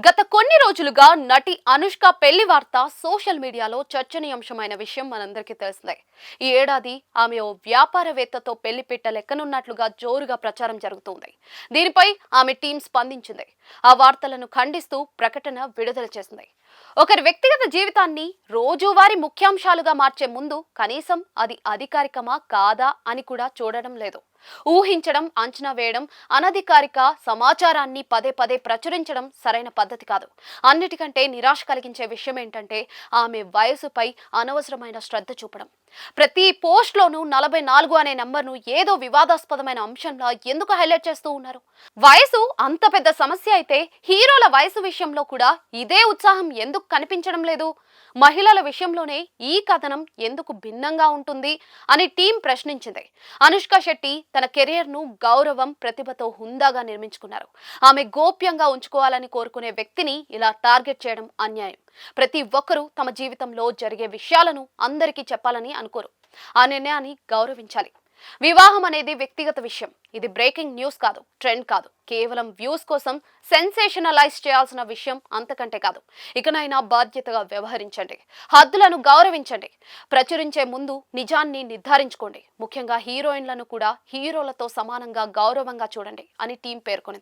గత కొన్ని రోజులుగా నటి అనుష్క పెళ్లి వార్త సోషల్ మీడియాలో చర్చనీయాంశమైన విషయం మనందరికీ తెలిసిందే. ఈ ఏడాది ఆమె ఓ వ్యాపారవేత్తతో పెళ్లి పెట్టలెక్కనున్నట్లుగా జోరుగా ప్రచారం జరుగుతోంది. దీనిపై ఆమె టీం స్పందించింది. ఆ వార్తలను ఖండిస్తూ ప్రకటన విడుదల చేసింది. ఒకరి వ్యక్తిగత జీవితాన్ని రోజువారీ ముఖ్యాంశాలుగా మార్చే ముందు కనీసం అది అధికారికమా కాదా అని కూడా చూడడం లేదు. ఊహించడం, అంచనా వేయడం, అనధికారిక సమాచారాన్ని పదే పదే ప్రచురించడం సరైన పద్ధతి కాదు. అన్నిటికంటే నిరాశ కలిగించే విషయం ఏంటంటే ఆమె వయసుపై అనవసరమైన శ్రద్ధ చూపడం. ప్రతి పోస్ట్లోనూ 44 అనే నంబర్ను ఏదో వివాదాస్పదమైన అంశంలా ఎందుకు హైలైట్ చేస్తూ ఉన్నారు? వయసు అంత పెద్ద సమస్య అయితే హీరోల వయసు విషయంలో కూడా ఇదే ఉత్సాహం ఎందుకు కనిపించడం లేదు? మహిళల విషయంలోనే ఈ కథనం ఎందుకు భిన్నంగా ఉంటుంది అని టీం ప్రశ్నించింది. అనుష్క శెట్టి తన కెరియర్ను గౌరవం, ప్రతిభతో హుందాగా నిర్మించుకున్నారు. ఆమె గోప్యంగా ఉంచుకోవాలని కోరుకునే వ్యక్తిని ఇలా టార్గెట్ చేయడం అన్యాయం. ప్రతి ఒక్కరూ తమ జీవితంలో జరిగే విషయాలను అందరికీ చెప్పాలని అనుకోరు. ఆ నిర్ణయాన్ని గౌరవించాలి. వివాహం అనేది వ్యక్తిగత విషయం. ఇది బ్రేకింగ్ న్యూస్ కాదు, ట్రెండ్ కాదు. కేవలం వ్యూస్ కోసం సెన్సేషనలైజ్ చేయాల్సిన విషయం అంతకంటే కాదు. ఇకనైనా బాధ్యతగా వ్యవహరించండి. హద్దులను గౌరవించండి. ప్రచురించే ముందు నిజాన్ని నిర్ధారించుకోండి. ముఖ్యంగా హీరోయిన్లను కూడా హీరోలతో సమానంగా గౌరవంగా చూడండి అని టీం పేర్కొంది.